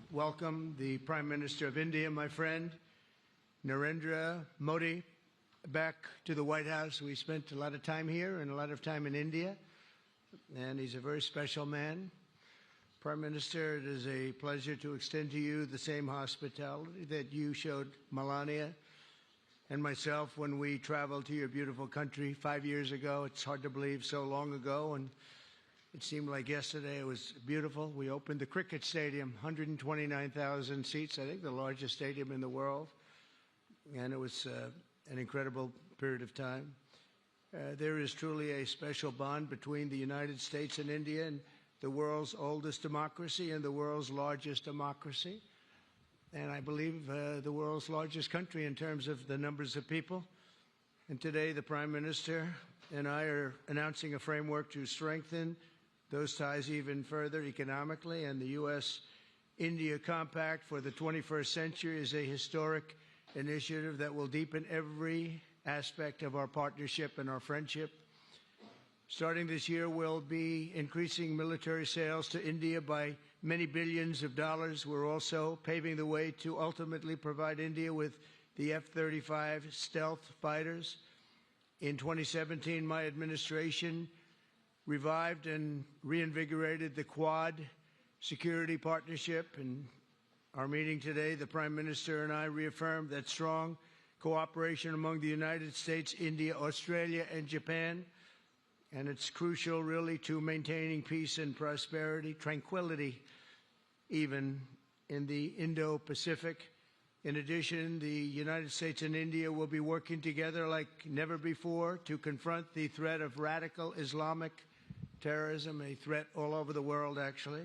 welcome the Prime Minister of India, my friend, Narendra Modi, back to the White House. We spent a lot of time here and a lot of time in India, and he's a very special man. Prime Minister, it is a pleasure to extend to you the same hospitality that you showed Melania and myself when we traveled to your beautiful country 5 years ago. It's hard to believe, so long ago, and it seemed like yesterday. It was beautiful. We opened the cricket stadium, 129,000 seats, I think the largest stadium in the world, and it was an incredible period of time. There is truly a special bond between the United States and India, and the world's oldest democracy and the world's largest democracy, and I believe the world's largest country in terms of the numbers of people. And today the Prime Minister and I are announcing a framework to strengthen those ties even further economically, and the U.S.-India Compact for the 21st century is a historic initiative that will deepen every aspect of our partnership and our friendship. Starting this year, we'll be increasing military sales to India by many billions of dollars. We're also paving the way to ultimately provide India with the F-35 stealth fighters. In 2017, my administration revived and reinvigorated the Quad security partnership. In our meeting today, the Prime Minister and I reaffirmed that strong cooperation among the United States, India, Australia, and Japan. And it's crucial, really, to maintaining peace and prosperity, tranquility, even in the Indo-Pacific. In addition, the United States and India will be working together like never before to confront the threat of radical Islamic terrorism, a threat all over the world, actually.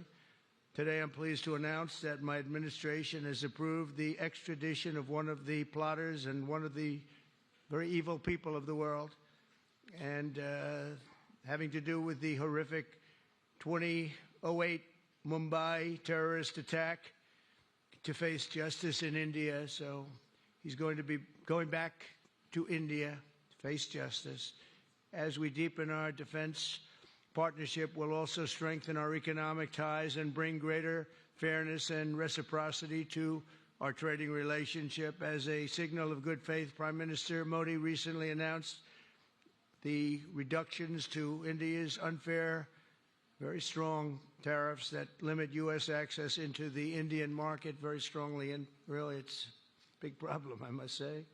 Today, I'm pleased to announce that my administration has approved the extradition of one of the plotters and one of the very evil people of the world, and having to do with the horrific 2008 Mumbai terrorist attack, to face justice in India. So he's going to be going back to India to face justice. As we deepen our defense partnership, we'll also strengthen our economic ties and bring greater fairness and reciprocity to our trading relationship. As a signal of good faith, Prime Minister Modi recently announced the reductions to India's unfair, very strong tariffs that limit U.S. access into the Indian market very strongly, and really it's a big problem, I must say.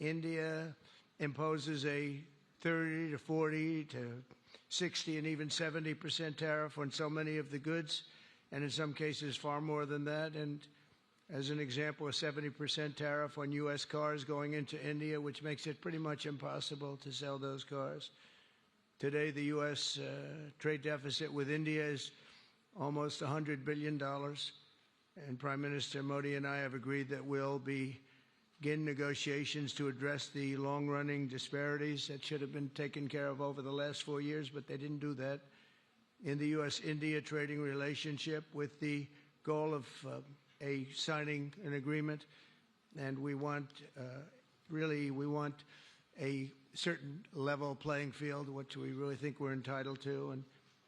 India imposes a 30 to 40 to 60 and even 70% tariff on so many of the goods, and in some cases far more than that. And as an example, a 70% tariff on U.S. cars going into India, which makes it pretty much impossible to sell those cars. Today, the U.S. trade deficit with India is almost $100 billion, and Prime Minister Modi and I have agreed that we'll begin negotiations to address the long-running disparities that should have been taken care of over the last 4 years, but they didn't do that, in the U.S.-India trading relationship, with the goal of signing an agreement. And we want, we want a certain level playing field, which we really think we're entitled to,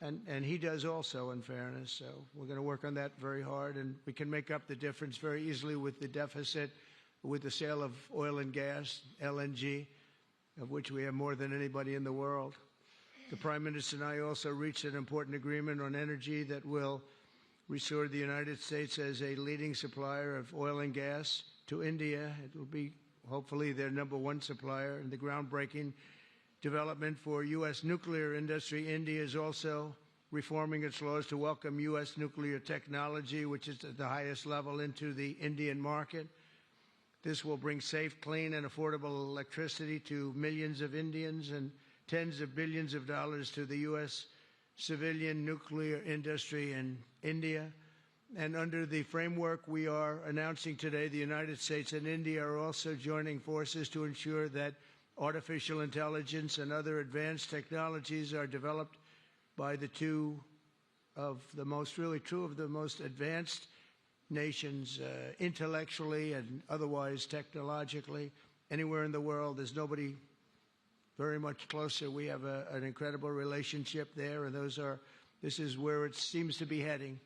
and he does also, in fairness. So we're going to work on that very hard, and we can make up the difference very easily with the deficit, with the sale of oil and gas, LNG, of which we have more than anybody in the world. The Prime Minister and I also reached an important agreement on energy that will restore the United States as a leading supplier of oil and gas to India. It will be hopefully their #1 supplier. And the groundbreaking development for U.S. nuclear industry. India is also reforming its laws to welcome U.S. nuclear technology, which is at the highest level, into the Indian market. This will bring safe, clean, and affordable electricity to millions of Indians and tens of billions of dollars to the U.S. civilian nuclear industry in India. And under the framework we are announcing today, the United States and India are also joining forces to ensure that artificial intelligence and other advanced technologies are developed by the two of the most, really two of the most advanced nations, intellectually and otherwise technologically, anywhere in the world. There's nobody very much closer. We have an incredible relationship there, and this is where it seems to be heading.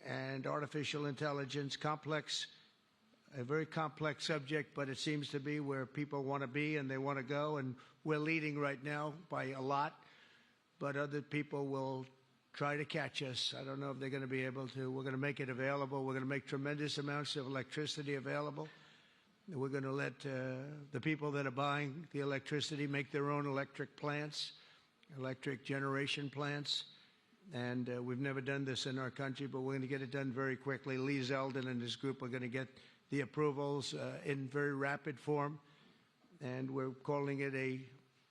and artificial intelligence, a very complex subject, but it seems to be where people want to be and they want to go, and we're leading right now by a lot, but other people will try to catch us. I don't know if they're going to be able to. We're going to make it available. We're going to make tremendous amounts of electricity available. We're going to let the people that are buying the electricity make their own electric plants, electric generation plants. And we've never done this in our country, but we're going to get it done very quickly. Lee Zeldin and his group are going to get the approvals in very rapid form. And we're calling it a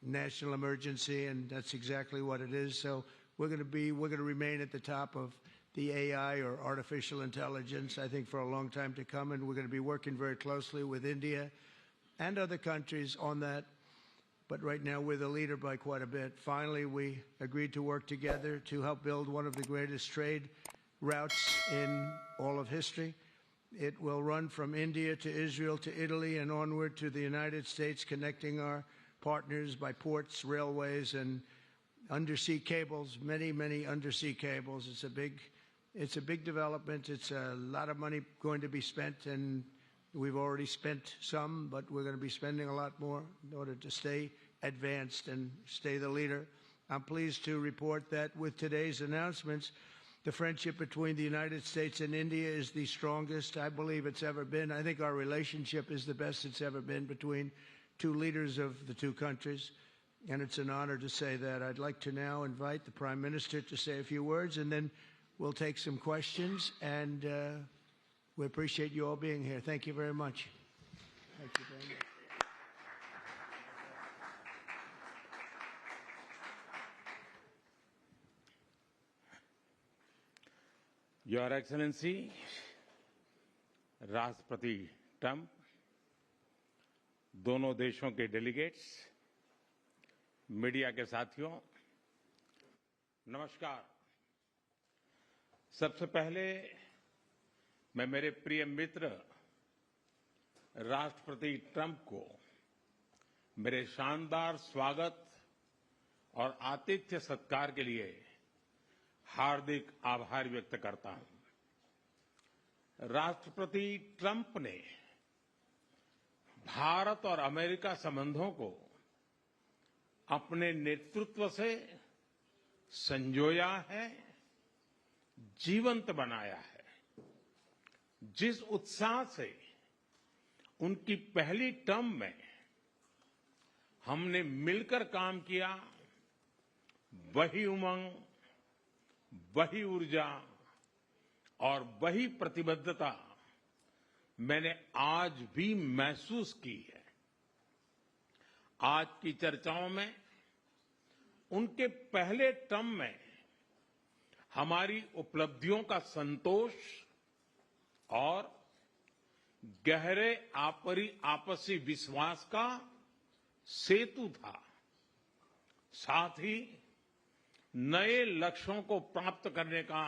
national emergency, and that's exactly what it is. So we're going to remain at the top of the AI, or artificial intelligence, I think, for a long time to come, and we're going to be working very closely with India and other countries on that. But right now, we're the leader by quite a bit. Finally, we agreed to work together to help build one of the greatest trade routes in all of history. It will run from India to Israel to Italy and onward to the United States, connecting our partners by ports, railways, and undersea cables, many, many undersea cables. It's a big development. It's a lot of money going to be spent, and we've already spent some, but we're going to be spending a lot more in order to stay advanced and stay the leader. I'm pleased to report that with today's announcements, the friendship between the United States and India is the strongest I believe it's ever been. I think our relationship is the best it's ever been between two leaders of the two countries, and it's an honor to say that. I'd like to now invite the Prime Minister to say a few words, and then we'll take some questions, and we appreciate you all being here. Thank you very much. Thank you very much. Your Excellency, राष्ट्रपति Trump, दोनों देशों के delegates, media के साथियों, नमस्कार। सबसे पहले मैं मेरे प्रिय मित्र राष्ट्रपति ट्रंप को मेरे शानदार स्वागत और आतिथ्य सत्कार के लिए हार्दिक आभार व्यक्त करता हूं। राष्ट्रपति ट्रंप ने भारत और अमेरिका संबंधों को अपने नेतृत्व से संजोया है, जीवंत बनाया है। जिस उत्साह से उनकी पहली टर्म में हमने मिलकर काम किया, वही उमंग, वही ऊर्जा और वही प्रतिबद्धता मैंने आज भी महसूस की है। आज की चर्चाओं में उनके पहले टर्म में हमारी उपलब्धियों का संतोष और गहरे आपसी विश्वास का सेतु था। साथ ही नए लक्ष्यों को प्राप्त करने का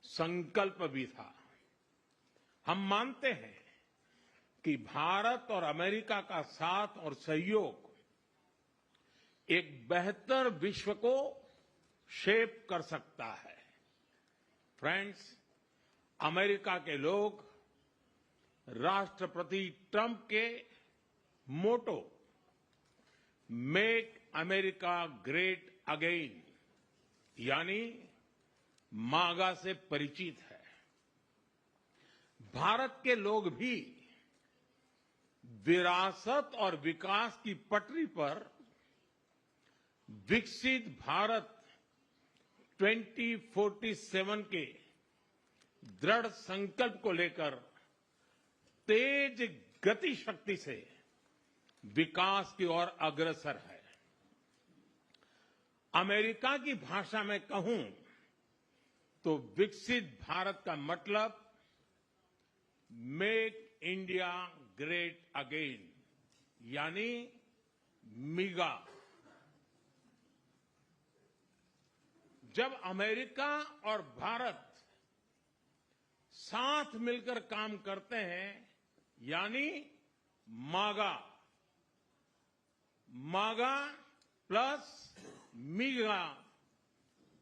संकल्प भी था। हम मानते हैं कि भारत और अमेरिका का साथ और सहयोग एक बेहतर विश्व को शेप कर सकता है। फ्रेंड्स, अमेरिका के लोग राष्ट्रपति ट्रंप के मोटो मेक अमेरिका ग्रेट अगेन यानी मागा से परिचित है। भारत के लोग भी विरासत और विकास की पटरी पर विकसित भारत 2047 के दृढ़ संकल्प को लेकर तेज गति शक्ति से विकास की ओर अग्रसर है। अमेरिका की भाषा में कहूं तो विकसित भारत का मतलब मेक इंडिया ग्रेट अगेन यानी मिगा। जब अमेरिका और भारत साथ मिलकर काम करते हैं यानी मागा, मागा प्लस मिगा,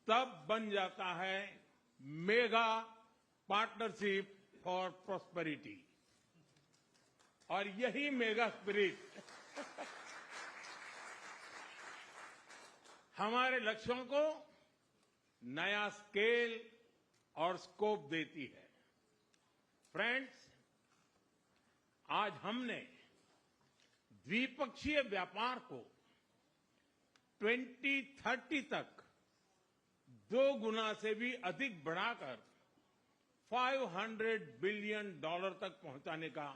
तब बन जाता है मेगा पार्टनरशिप फॉर प्रॉस्पेरिटी। और यही मेगा स्पिरिट हमारे लक्ष्यों को नया स्केल और स्कोप देती है। फ्रेंड्स, आज हमने द्विपक्षीय व्यापार को 2030 तक 2 गुना से भी अधिक बढ़ाकर $500 बिलियन तक पहुंचाने का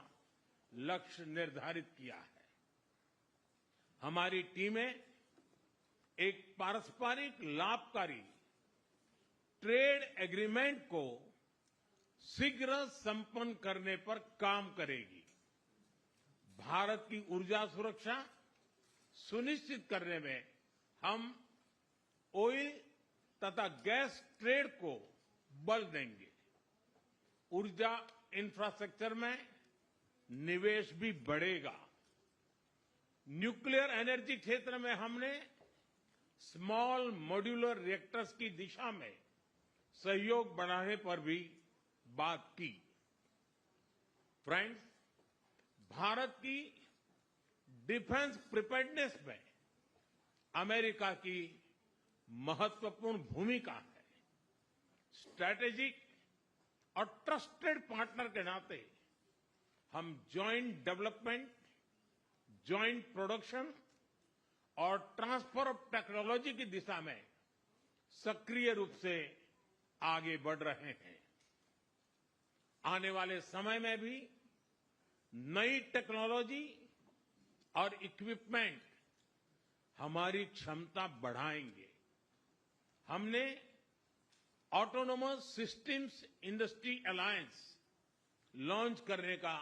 लक्ष्य निर्धारित किया है। हमारी टीमें एक पारस्परिक लाभकारी ट्रेड एग्रीमेंट को शीघ्र संपन्न करने पर काम करेगी। भारत की ऊर्जा सुरक्षा सुनिश्चित करने में हम ऑयल तथा गैस ट्रेड को बल देंगे। ऊर्जा इंफ्रास्ट्रक्चर में निवेश भी बढ़ेगा। न्यूक्लियर एनर्जी क्षेत्र में हमने स्मॉल मॉड्यूलर रिएक्टर्स की दिशा में सहयोग बढ़ाने पर भी बात की। फ्रेंड्स, भारत की डिफेंस प्रिपेयर्डनेस में अमेरिका की महत्वपूर्ण भूमिका है। स्ट्रैटेजिक और ट्रस्टेड पार्टनर के नाते हम जॉइंट डेवलपमेंट, जॉइंट प्रोडक्शन और ट्रांसफर ऑफ टेक्नोलॉजी की दिशा में सक्रिय रूप से आगे बढ़ रहे हैं। आने वाले समय में भी नई टेक्नोलॉजी और इक्विपमेंट हमारी क्षमता बढ़ाएंगे। हमने autonomous systems industry alliance launch करने का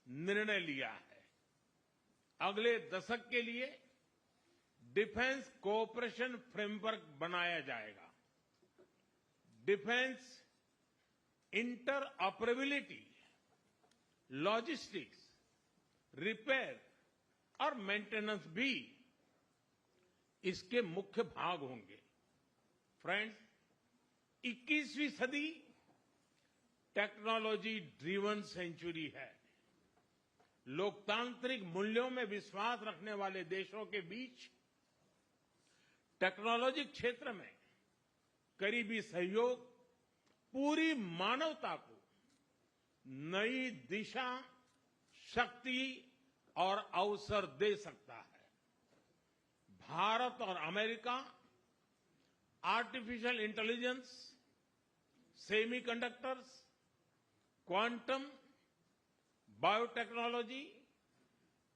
निर्णय लिया है। अगले दशक के लिए डिफेंस कोऑपरेशन फ्रेमवर्क बनाया जाएगा। डिफेंस इंटरऑपरेबिलिटी, लॉजिस्टिक्स, रिपेयर और मेंटेनेंस भी इसके मुख्य भाग होंगे। फ्रेंड्स, 21वीं सदी टेक्नोलॉजी ड्रिवन सेंचुरी है। लोकतांत्रिक मूल्यों में विश्वास रखने वाले देशों के बीच टेक्नोलॉजी क्षेत्र में करीबी सहयोग पूरी मानवता को नई दिशा, शक्ति और अवसर दे सकता है। भारत और America artificial intelligence, semiconductors, quantum, biotechnology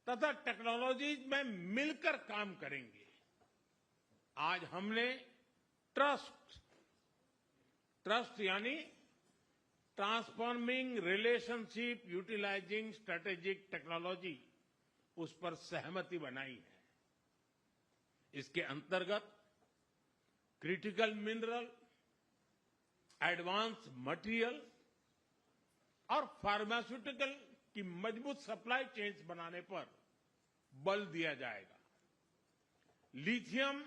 तथा टेक्नोलॉजीज में मिलकर काम करेंगे। आज हमने ट्रस्ट यानी transforming relationship utilizing strategic technology, उस पर सहमति बनाई है। इसके अंतर्गत क्रिटिकल मिनरल, एडवांस मटेरियल और फार्मास्यूटिकल की मजबूत सप्लाई चेन्स बनाने पर बल दिया जाएगा। लिथियम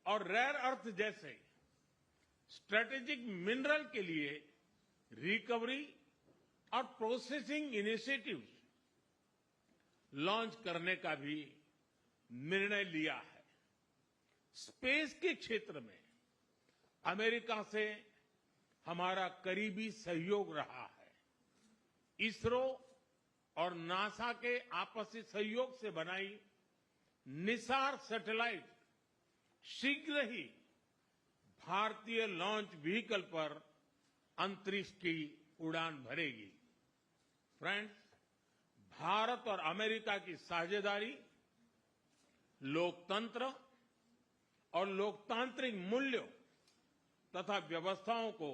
और रेयर अर्थ जैसे स्ट्रेटेजिक मिनरल के लिए रिकवरी और प्रोसेसिंग इनिशिएटिव्स लॉन्च करने का भी निर्णय लिया है। स्पेस के क्षेत्र में अमेरिका से हमारा करीबी सहयोग रहा है। इसरो और नासा के आपसी सहयोग से बनाई निसार सैटेलाइट शीघ्र ही भारतीय लॉन्च व्हीकल पर अंतरिक्ष की उड़ान भरेगी। फ्रेंड्स, भारत और अमेरिका की साझेदारी लोकतंत्र और लोकतांत्रिक मूल्यों तथा व्यवस्थाओं को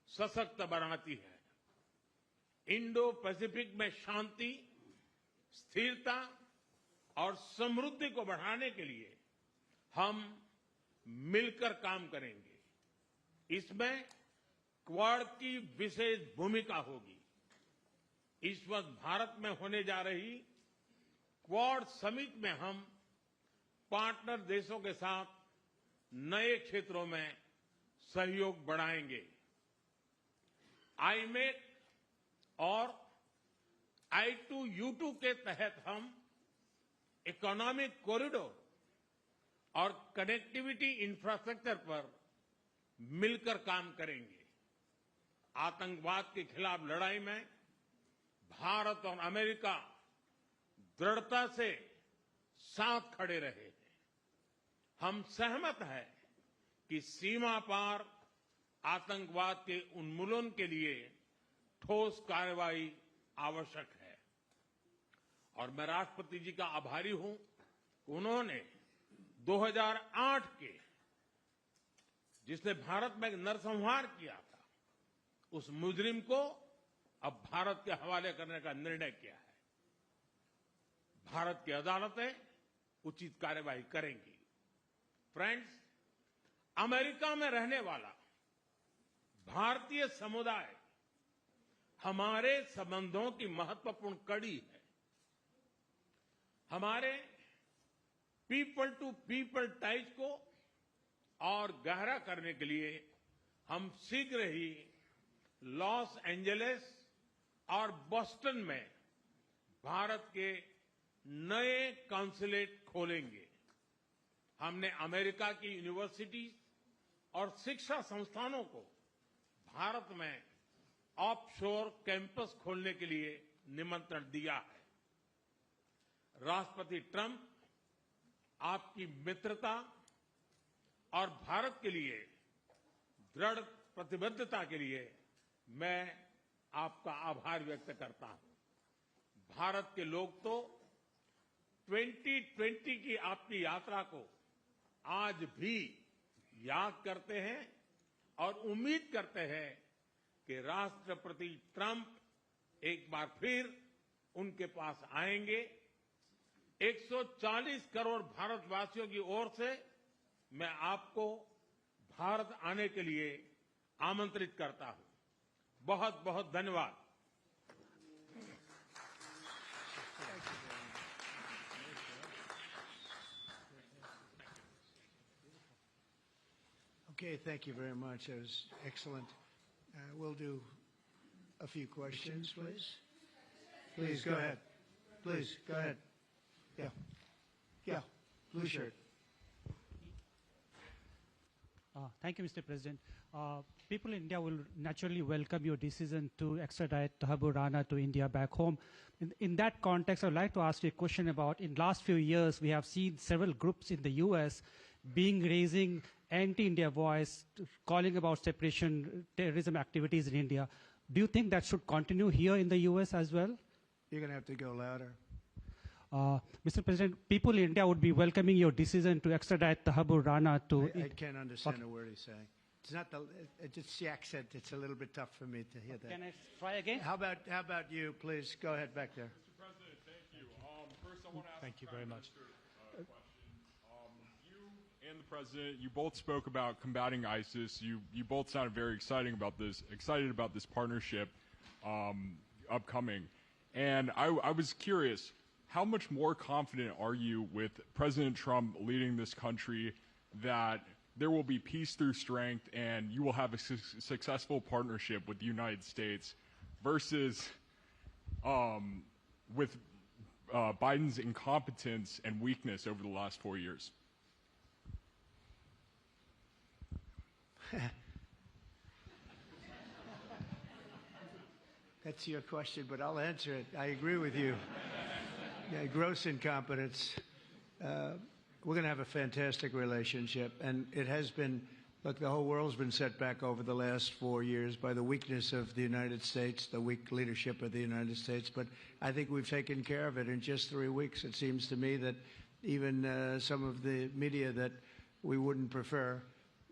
सशक्त बनाती है। इंडो पैसिफिक में शांति, स्थिरता और समृद्धि को बढ़ाने के लिए हम मिलकर काम करेंगे। इसमें क्वाड की विशेष भूमिका होगी। इस वक्त भारत में होने जा रही क्वाड समिट में हम पार्टनर देशों के साथ नए क्षेत्रों में सहयोग बढ़ाएंगे। आईमेक और I2U2 के तहत हम इकोनॉमिक कॉरिडोर और कनेक्टिविटी इंफ्रास्ट्रक्चर पर मिलकर काम करेंगे। आतंकवाद के खिलाफ लड़ाई में भारत और अमेरिका दृढ़ता से साथ खड़े रहे हैं। हम सहमत हैं कि सीमा पार आतंकवाद के उन्मूलन के लिए ठोस कार्रवाई आवश्यक है और मैं राष्ट्रपति जी का आभारी हूं कि उन्होंने 2008 के जिसने भारत में नरसंहार किया था उस मुजरिम को अब भारत के हवाले करने का निर्णय किया है। भारत की अदालतें उचित कार्यवाही करेंगी। फ्रेंड्स, अमेरिका में रहने वाला भारतीय समुदाय हमारे संबंधों की महत्वपूर्ण कड़ी है। हमारे पीपल टू पीपल टाइज को और गहरा करने के लिए हम शीघ्र ही लॉस एंजलिस और बोस्टन में भारत के नए कॉन्सुलेट खोलेंगे। हमने अमेरिका की यूनिवर्सिटी और शिक्षा संस्थानों को भारत में ऑफशोर कैंपस खोलने के लिए निमंत्रण दिया है। राष्ट्रपति ट्रंप आपकी मित्रता और भारत के लिए दृढ़ प्रतिबद्धता के लिए मैं आपका आभार व्यक्त करता हूं। भारत के लोग तो 2020 की आपकी यात्रा को आज भी याद करते हैं और उम्मीद करते हैं कि राष्ट्रपति ट्रंप एक बार फिर उनके पास आएंगे। 140 करोड़ भारतवासियों की ओर से मैं आपको भारत आने के लिए आमंत्रित करता हूं। बहुत बहुत धन्यवाद। Okay, thank you very much. That was excellent. We'll do a few questions, please. Please go ahead. Please go ahead. Yeah. Yeah. Blue shirt. Thank you, Mr. President. People in India will naturally welcome your decision to extradite Thabur Rana to India back home. In that context, I would like to ask you a question about, in last few years, we have seen several groups in the U.S. raising anti-India voice, calling about separation, terrorism activities in India. Do you think that should continue here in the U.S. as well? You're going to have to go louder. Mr. President, people in India would be welcoming your decision to extradite Thabur Rana to... I can't understand a word he's saying. It's not it's the accent. It's a little bit tough for me to hear that. Can I try again? How about you, please? Go ahead back there. Mr. President, thank you. First, I want to ask Thank you the very Prime much. Minister a question. You and the President, you both spoke about combating ISIS. You both sounded very excited about this partnership upcoming. And I was curious, how much more confident are you with President Trump leading this country that there will be peace through strength and you will have a successful partnership with the United States versus with Biden's incompetence and weakness over the last 4 years? That's your question, but I'll answer it. I agree with you. Yeah, gross incompetence. We're going to have a fantastic relationship, and it has been. Look, the whole world's been set back over the last 4 years by the weakness of the United States, the weak leadership of the United States. But I think we've taken care of it in just 3 weeks. It seems to me that even some of the media that we wouldn't prefer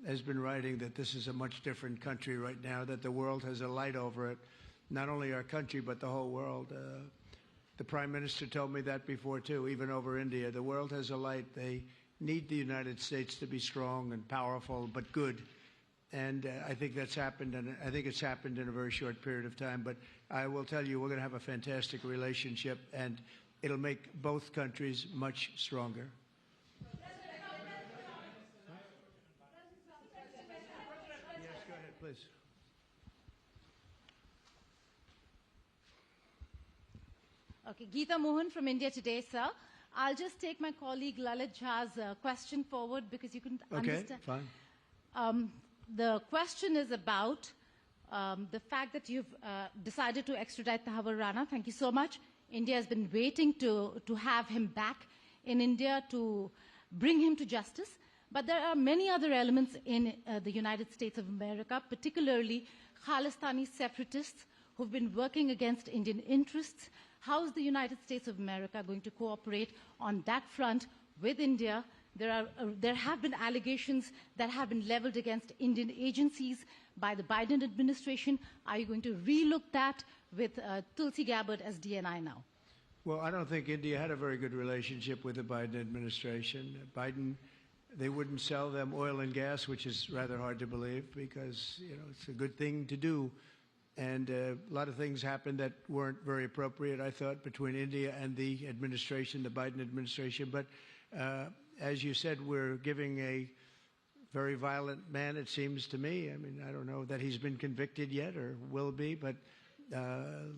has been writing that this is a much different country right now, that the world has a light over it, not only our country, but the whole world. The Prime Minister told me that before, too, even over India. The world has a light. They need the United States to be strong and powerful, but good. And I think that's happened, and I think it's happened in a very short period of time. But I will tell you, we're going to have a fantastic relationship, and it'll make both countries much stronger. Yes, go ahead, please. Okay, Geeta Mohan from India Today, sir. I'll just take my colleague Lalit Jha's question forward because you couldn't Okay, understand. fine. The question is about the fact that you've decided to extradite Tahawoor Rana. Thank you so much. India has been waiting to have him back in India to bring him to justice. But there are many other elements in the United States of America, particularly Khalistani separatists who've been working against Indian interests. How is the United States of America going to cooperate on that front with India? There have been allegations that have been leveled against Indian agencies by the Biden administration. Are you going to relook that with Tulsi Gabbard as DNI now? Well, I don't think India had a very good relationship with the Biden administration. Biden, they wouldn't sell them oil and gas, which is rather hard to believe because, it's a good thing to do. And a lot of things happened that weren't very appropriate, I thought, between India and the administration, the Biden administration. But as you said, we're giving a very violent man, it seems to me. I mean, I don't know that he's been convicted yet or will be, but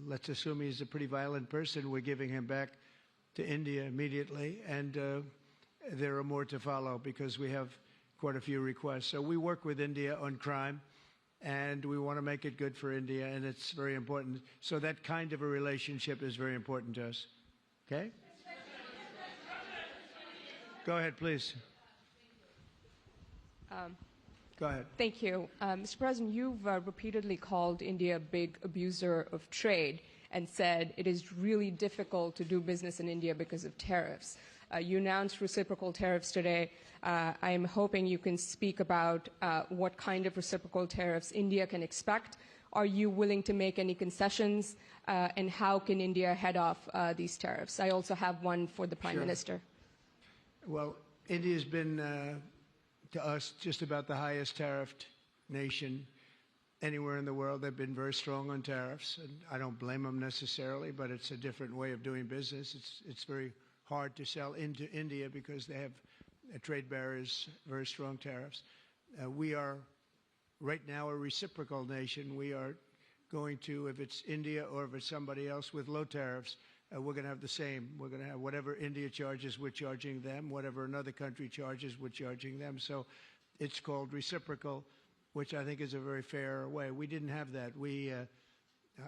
let's assume he's a pretty violent person. We're giving him back to India immediately. And there are more to follow because we have quite a few requests. So we work with India on crime, and we want to make it good for India, and it's very important. So that kind of a relationship is very important to us. Okay? Go ahead, please. Go ahead. Thank you. Mr. President, you've repeatedly called India a big abuser of trade and said it is really difficult to do business in India because of tariffs. You announced reciprocal tariffs today. I'm hoping you can speak about what kind of reciprocal tariffs India can expect. Are you willing to make any concessions? And how can India head off these tariffs? I also have one for the Prime Minister. Well, India's been, to us, just about the highest tariffed nation anywhere in the world. They've been very strong on tariffs, and I don't blame them necessarily, but it's a different way of doing business. It's very hard to sell into India because they have trade barriers, very strong tariffs. We are right now a reciprocal nation. We are going to, if it's India or if it's somebody else with low tariffs, we're going to have the same. We're going to have whatever India charges, we're charging them. Whatever another country charges, we're charging them. So it's called reciprocal, which I think is a very fair way. We didn't have that.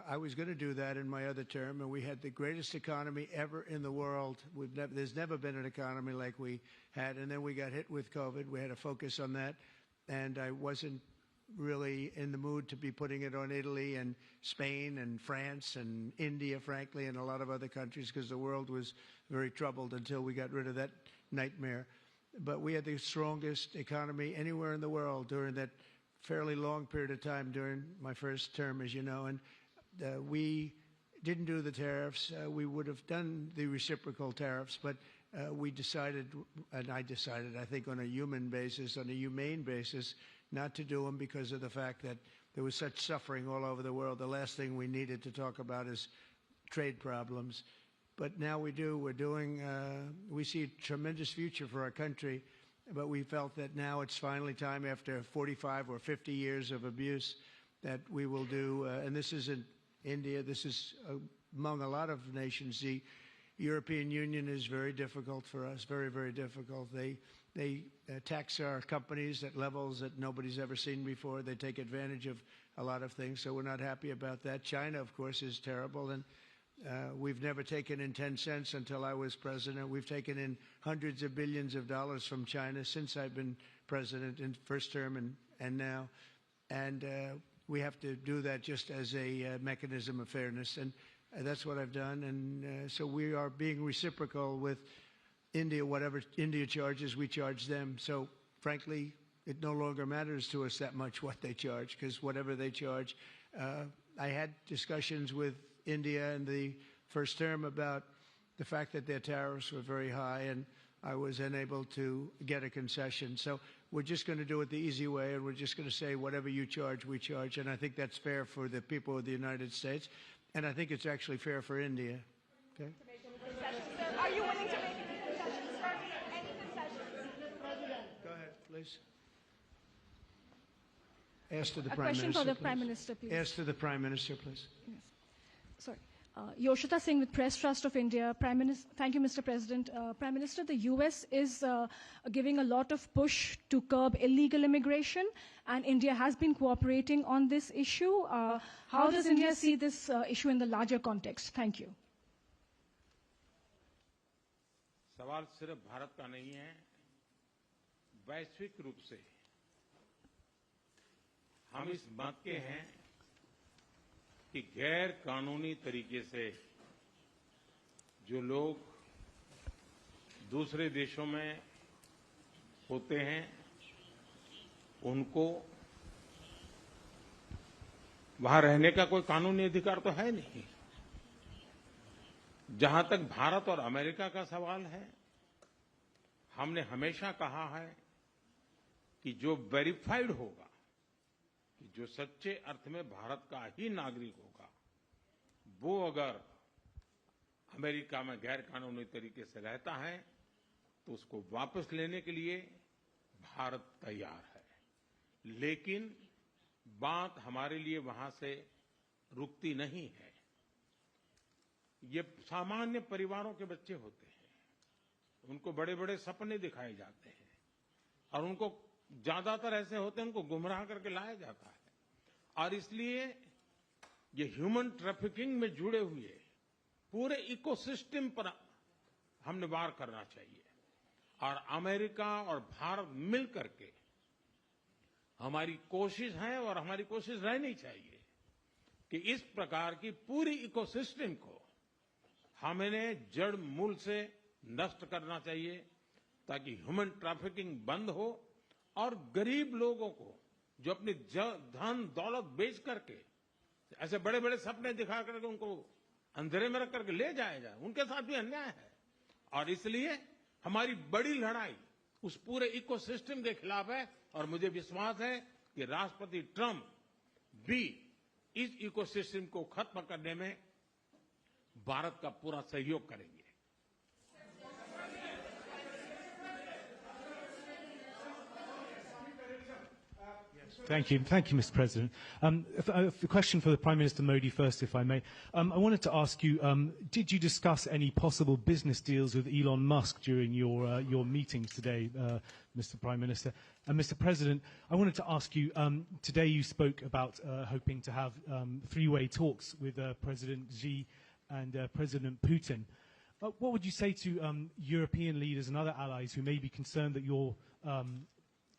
I was going to do that in my other term, and we had the greatest economy ever in the world. There's never been an economy like we had, and then we got hit with COVID. We had to focus on that, and I wasn't really in the mood to be putting it on Italy and Spain and France and India, frankly, and a lot of other countries because the world was very troubled until we got rid of that nightmare. But we had the strongest economy anywhere in the world during that fairly long period of time during my first term, as you know, and we didn't do the tariffs. We would have done the reciprocal tariffs, but we decided, and I decided, I think on a human basis, on a humane basis, not to do them because of the fact that there was such suffering all over the world. The last thing we needed to talk about is trade problems. But now we do. We see a tremendous future for our country, but we felt that now it's finally time, after 45 or 50 years of abuse, that we will do, and this isn't India, this is among a lot of nations. The European Union is very difficult for us, very, very difficult. They tax our companies at levels that nobody's ever seen before. They take advantage of a lot of things, so we're not happy about that. China, of course, is terrible, and we've never taken in 10 cents until I was president. We've taken in hundreds of billions of dollars from China since I've been president in first term and now. And we have to do that just as a mechanism of fairness, and that's what I've done. And so we are being reciprocal with India. Whatever India charges, we charge them. So frankly, it no longer matters to us that much what they charge, because whatever they charge, I had discussions with India in the first term about the fact that their tariffs were very high, and I was unable to get a concession. So we're just going to do it the easy way, and we're just going to say whatever you charge, we charge. And I think that's fair for the people of the United States, and I think it's actually fair for India. Okay? Are you willing to make any concessions, sir? Any concessions? Go ahead, please. Ask to the A Prime question Minister, for the please. Prime Minister, please. Ask to the Prime Minister, please. Yes. Sorry. Yoshita Singh with Press Trust of India. Thank you, Mr. President. Prime Minister, the U.S. is giving a lot of push to curb illegal immigration, and India has been cooperating on this issue. How does India see this issue in the larger context? Thank you. सवाल सिर्फ भारत का नहीं है, वैश्विक रूप से हम इस मत के हैं कि गैर कानूनी तरीके से जो लोग दूसरे देशों में होते हैं उनको वहां रहने का कोई कानूनी अधिकार तो है नहीं। जहां तक भारत और अमेरिका का सवाल है, हमने हमेशा कहा है कि जो वेरीफाइड होगा, कि जो सच्चे अर्थ में भारत का ही नागरिक होगा, वो अगर अमेरिका में गैर कानूनी तरीके से रहता है तो उसको वापस लेने के लिए भारत तैयार है। लेकिन बात हमारे लिए वहां से रुकती नहीं है। ये सामान्य परिवारों के बच्चे होते हैं, उनको बड़े बड़े सपने दिखाए जाते हैं और उनको ज्यादातर ऐसे होते हैं, उनको गुमराह करके लाया जाता है। और इसलिए ये ह्यूमन ट्रैफिकिंग में जुड़े हुए पूरे इकोसिस्टम पर हमने वार करना चाहिए। और अमेरिका और भारत मिल करके हमारी कोशिश है और हमारी कोशिश रहनी चाहिए कि इस प्रकार की पूरी इकोसिस्टम को हमें जड़ मूल से नष्ट करना चाहिए, ताकि ह्यूमन ट्रैफिकिंग बंद हो और गरीब लोगों को जो अपनी धन दौलत बेच करके ऐसे बड़े बड़े सपने दिखा करके उनको अंधेरे में रख करके ले जाया जाए, उनके साथ भी अन्याय है। और इसलिए हमारी बड़ी लड़ाई उस पूरे इकोसिस्टम के खिलाफ है और मुझे विश्वास है कि राष्ट्रपति ट्रंप भी इस इकोसिस्टम को खत्म करने में भारत का पूरा सहयोग करेंगे। Thank you, Mr. President. A question for the Prime Minister Modi first, if I may. I wanted to ask you, did you discuss any possible business deals with Elon Musk during your meetings today, Mr. Prime Minister? And Mr. President, I wanted to ask you, today you spoke about hoping to have three-way talks with President Xi and President Putin. What would you say to European leaders and other allies who may be concerned that you're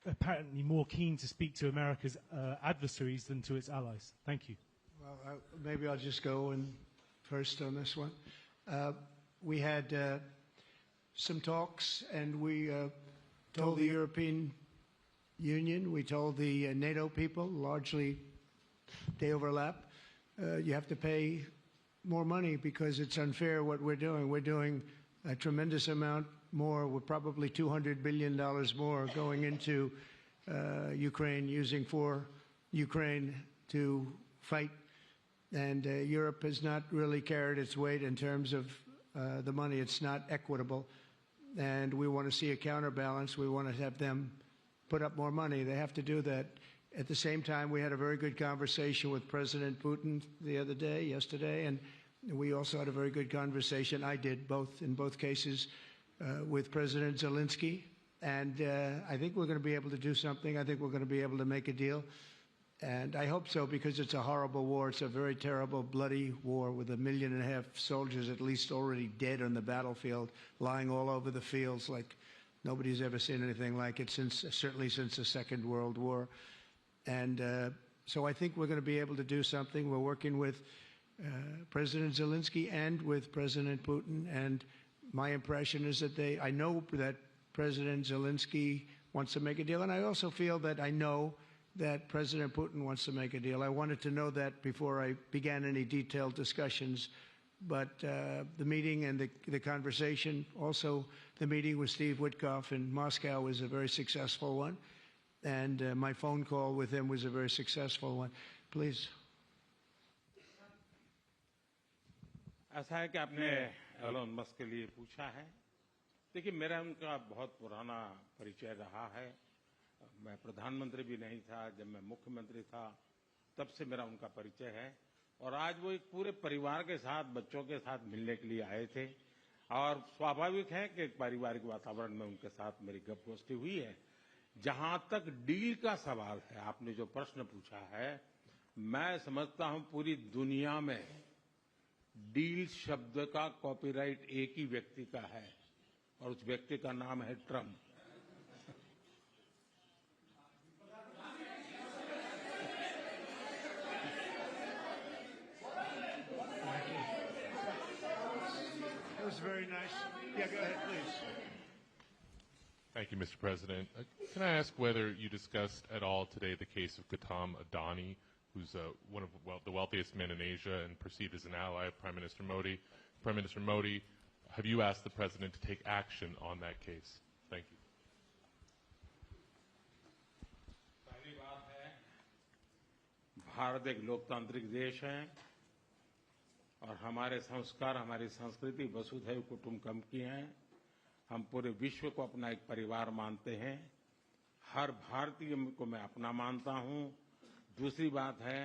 apparently more keen to speak to America's adversaries than to its allies? Thank you. Well, maybe I'll just go in first on this one. We had some talks, and we told the European Union, we told the NATO people, largely they overlap, you have to pay more money because it's unfair what we're doing. We're doing a tremendous amount more. We're probably $200 billion more going into Ukraine, using for Ukraine to fight. And Europe has not really carried its weight in terms of the money. It's not equitable. And we want to see a counterbalance. We want to have them put up more money. They have to do that. At the same time, we had a very good conversation with President Putin yesterday, and we also had a very good conversation. I did in both cases, with President Zelensky. And I think we're going to be able to do something. I think we're going to be able to make a deal. And I hope so, because it's a horrible war. It's a very terrible, bloody war with 1.5 million soldiers at least already dead on the battlefield, lying all over the fields like nobody's ever seen anything like it, certainly since the Second World War. And so I think we're going to be able to do something. We're working with President Zelensky and with President Putin. And my impression is that I know that President Zelensky wants to make a deal. And I also feel that I know that President Putin wants to make a deal. I wanted to know that before I began any detailed discussions. But the meeting and the conversation, also the meeting with Steve Witkoff in Moscow, was a very successful one. And my phone call with him was a very successful one. Please. ऐसा है कि आपने Elon Musk के लिए पूछा है। देखिए, मेरा उनका बहुत पुराना परिचय रहा है। मैं प्रधानमंत्री भी नहीं था, जब मैं मुख्यमंत्री था तब से मेरा उनका परिचय है। और आज वो एक पूरे परिवार के साथ, बच्चों के साथ मिलने के लिए आए थे और स्वाभाविक है कि एक पारिवारिक वातावरण में उनके साथ मेरी गपगोष्ठी हुई है। जहां तक डील का सवाल है, आपने जो प्रश्न पूछा है, मैं समझता हूं पूरी दुनिया में डील शब्द का कॉपीराइट एक ही व्यक्ति का है और उस व्यक्ति का नाम है Trump. That was very nice. Yeah, go ahead, please. Thank you, Mr. President. Can I ask whether you discussed at all today the case of Gautam Adani, who's one of the wealthiest men in Asia and perceived as an ally of Prime Minister Modi? Prime Minister Modi, have you asked the President to take action on that case? Thank you. पहली बात है, भारत एक लोकतांत्रिक देश है और हमारे संस्कार, हमारी संस्कृति वसुधैव कुटुंबकम की हैं। हम पूरे विश्व को अपना एक परिवार मानते हैं। हर भारतीय को मैं अपना मानता हूं। दूसरी बात है,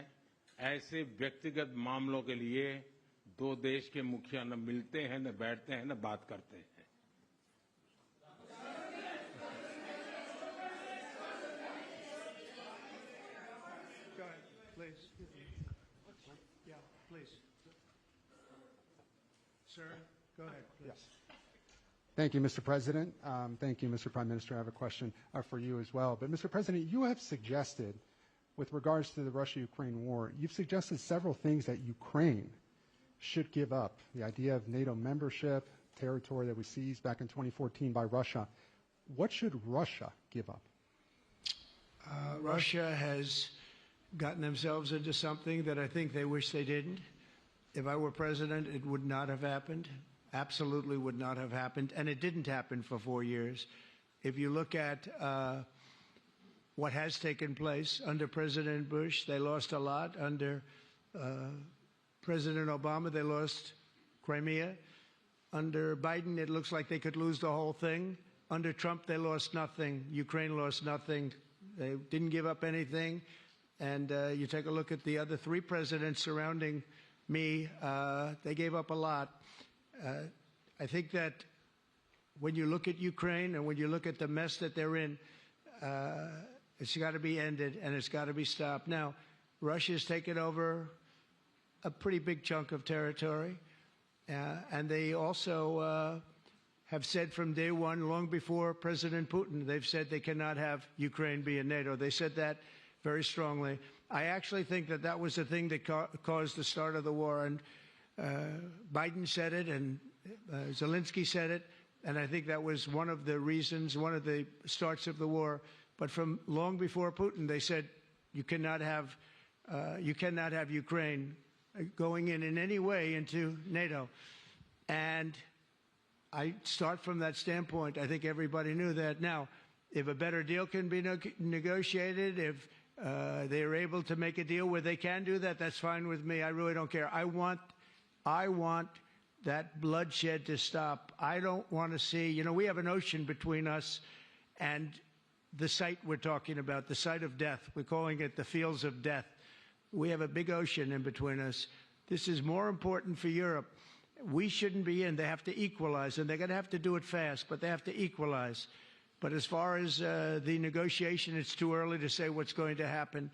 ऐसे व्यक्तिगत मामलों के लिए दो देश के मुखिया न मिलते हैं, न बैठते हैं, न बात करते हैं। Go ahead, please. Yeah, please. Sir, go ahead, please. Thank you, Mr. President. Thank you, Mr. Prime Minister. I have a question for you as well. But, Mr. President, you have suggested, with regards to the Russia-Ukraine war, you've suggested several things that Ukraine should give up. The idea of NATO membership, territory that was seized back in 2014 by Russia. What should Russia give up? Russia has gotten themselves into something that I think they wish they didn't. If I were president, it would not have happened. Absolutely would not have happened. And it didn't happen for 4 years. If you look at what has taken place under President Bush, they lost a lot. Under President Obama, they lost Crimea. Under Biden, it looks like they could lose the whole thing. Under Trump, they lost nothing. Ukraine lost nothing. They didn't give up anything. And you take a look at the other three presidents surrounding me, they gave up a lot. I think that when you look at Ukraine and when you look at the mess that they're in, it's got to be ended and it's got to be stopped. Now, Russia's taken over a pretty big chunk of territory, and they also have said from day one, long before President Putin, they've said they cannot have Ukraine be in NATO. They said that very strongly. I actually think that that was the thing that caused the start of the war, and Biden said it, and Zelensky said it, and I think that was one of the reasons, one of the starts of the war. But from long before Putin, they said you cannot have Ukraine going in any way into NATO. And I start from that standpoint. I think everybody knew that. Now, if a better deal can be negotiated, if they are able to make a deal where they can do that, that's fine with me. I really don't care. I want that bloodshed to stop. I don't want to see, we have an ocean between us and the site we're talking about, the site of death. We're calling it the fields of death. We have a big ocean in between us. This is more important for Europe. We shouldn't be in. They have to equalize, and they're going to have to do it fast, but they have to equalize. But as far as the negotiation, it's too early to say what's going to happen.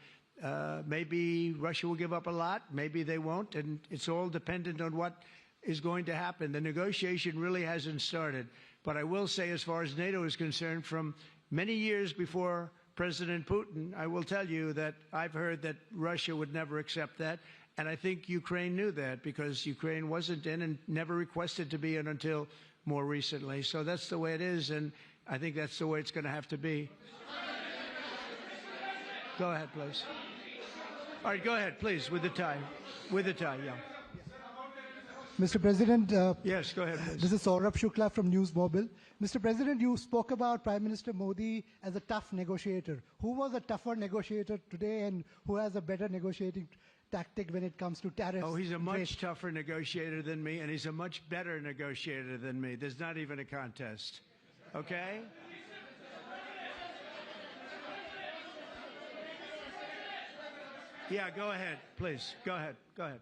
Maybe Russia will give up a lot. Maybe they won't. And it's all dependent on what is going to happen. The negotiation really hasn't started. But I will say, as far as NATO is concerned, from many years before President Putin, I will tell you that I've heard that Russia would never accept that. And I think Ukraine knew that because Ukraine wasn't in and never requested to be in until more recently. So that's the way it is. And I think that's the way it's going to have to be. Go ahead, please. All right, go ahead, please, with the tie. With the tie, yeah. Mr. President, yes, go ahead, please. This is Saurabh Shukla from News Mobile. Mr. President, you spoke about Prime Minister Modi as a tough negotiator. Who was a tougher negotiator today and who has a better negotiating tactic when it comes to tariffs? Oh, he's a much tougher negotiator than me, and he's a much better negotiator than me. There's not even a contest. Okay? Yeah, go ahead, please. Go ahead. Go ahead.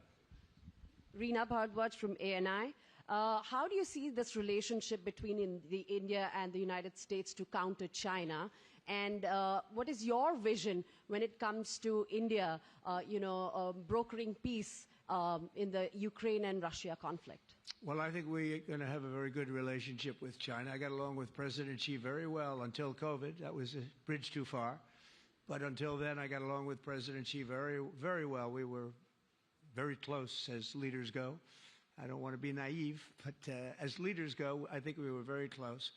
Reena Bhardwaj from ANI. How do you see this relationship between India and the United States to counter China? And what is your vision when it comes to India, brokering peace in the Ukraine and Russia conflict? Well, I think we're going to have a very good relationship with China. I got along with President Xi very well until COVID. That was a bridge too far. But until then, I got along with President Xi very, very well. We were very close as leaders go. I don't want to be naive, but as leaders go, I think we were very close.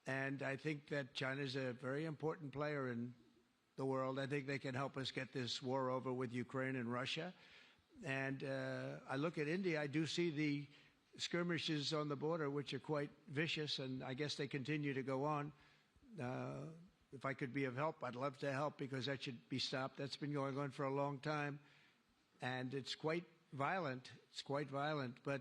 And I think that China is a very important player in the world. I think they can help us get this war over with Ukraine and Russia. And I look at India, I do see the skirmishes on the border, which are quite vicious, and I guess they continue to go on. If I could be of help, I'd love to help, because that should be stopped. That's been going on for a long time, and it's quite violent. It's quite violent, but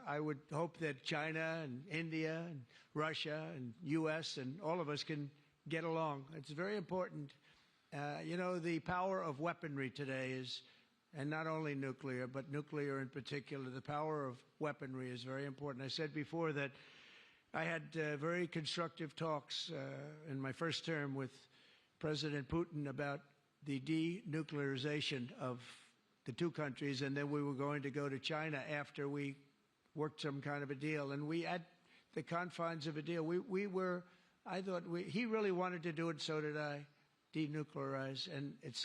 I would hope that China and India and Russia and U.S. and all of us can get along. It's very important. The power of weaponry today is, and not only nuclear, but nuclear in particular, the power of weaponry is very important. I said before that I had very constructive talks in my first term with President Putin about the denuclearization of the two countries, and then we were going to go to China after we worked some kind of a deal. And we, at the confines of a deal, he really wanted to do it, so did I, denuclearize. And it's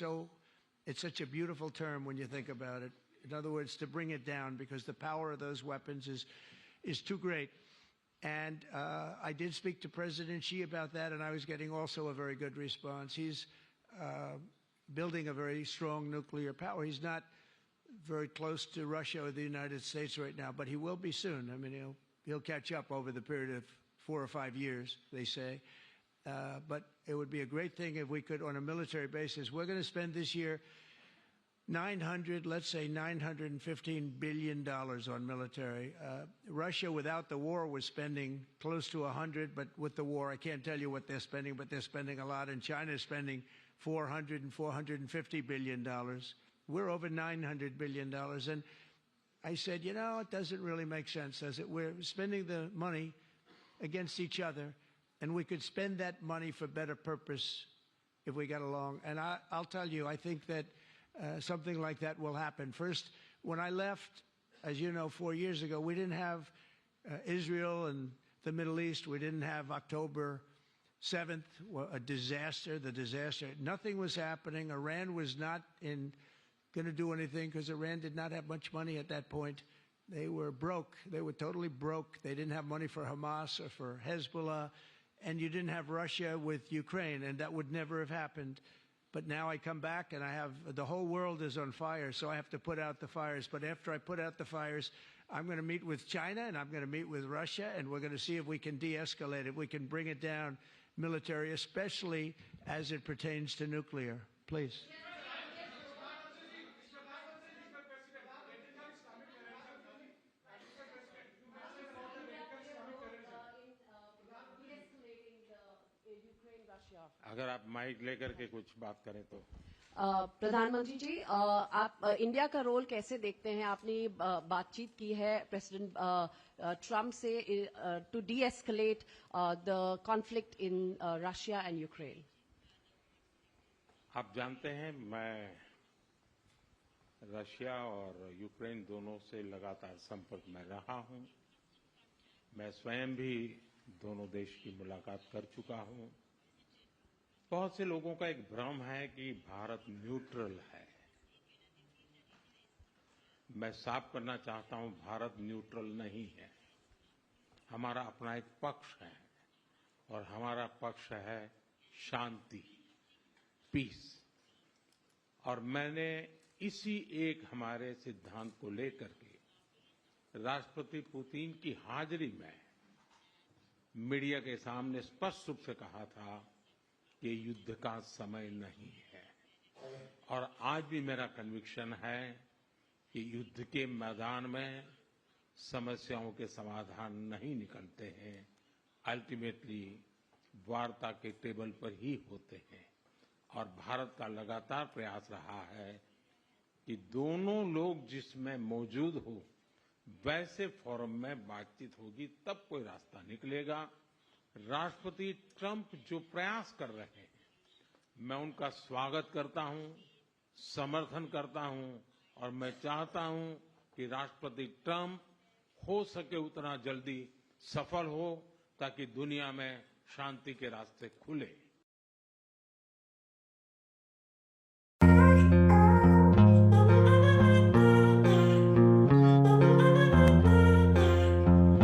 such a beautiful term when you think about it. In other words, to bring it down, because the power of those weapons is too great. And I did speak to President Xi about that, and I was getting also a very good response. He's building a very strong nuclear power. He's not very close to Russia or the United States right now, but he will be soon. I mean, he'll catch up over the period of 4 or 5 years, they say. But it would be a great thing if we could, on a military basis. We're going to spend this year $915 billion on military. Russia, without the war, was spending close to 100, but with the war, I can't tell you what they're spending, but they're spending a lot. And China is spending $400 and $450 billion. We're over $900 billion. And I said, it doesn't really make sense, does it? We're spending the money against each other, and we could spend that money for better purpose if we got along. And I'll tell you, I think that something like that will happen. First, when I left, as you know, 4 years ago, we didn't have Israel and the Middle East. We didn't have October 7th, a disaster, the disaster. Nothing was happening. Iran was not going to do anything, because Iran did not have much money at that point. They were broke. They were totally broke. They didn't have money for Hamas or for Hezbollah. And you didn't have Russia with Ukraine, and that would never have happened. But now I come back, and the whole world is on fire, so I have to put out the fires. But after I put out the fires, I'm going to meet with China, and I'm going to meet with Russia, and we're going to see if we can de-escalate, if we can bring it down military, especially as it pertains to nuclear. Please. अगर आप mic लेकर के कुछ बात करें तो प्रधानमंत्री जी, आप इंडिया का रोल कैसे देखते हैं? आपने बातचीत की है प्रेसिडेंट ट्रम्प से to de-escalate the conflict in Russia and Ukraine. आप जानते हैं, मैं रशिया और यूक्रेन दोनों से लगातार संपर्क में रहा हूं। मैं स्वयं भी दोनों देश की मुलाकात कर चुका हूं। बहुत से लोगों का एक भ्रम है कि भारत न्यूट्रल है। मैं साफ करना चाहता हूं, भारत न्यूट्रल नहीं है। हमारा अपना एक पक्ष है, और हमारा पक्ष है शांति, पीस। और मैंने इसी एक हमारे सिद्धांत को लेकर के राष्ट्रपति पुतिन की हाजिरी में मीडिया के सामने स्पष्ट रूप से कहा था कि युद्ध का समय नहीं है। और आज भी मेरा कन्विक्शन है कि युद्ध के मैदान में समस्याओं के समाधान नहीं निकलते हैं, अल्टीमेटली वार्ता के टेबल पर ही होते हैं। और भारत का लगातार प्रयास रहा है कि दोनों लोग जिसमें मौजूद हो वैसे फोरम में बातचीत होगी तब कोई रास्ता निकलेगा। राष्ट्रपति ट्रंप जो प्रयास कर रहे हैं मैं उनका स्वागत करता हूं, समर्थन करता हूं और मैं चाहता हूं कि राष्ट्रपति ट्रंप हो सके उतना जल्दी सफल हो ताकि दुनिया में शांति के रास्ते खुले।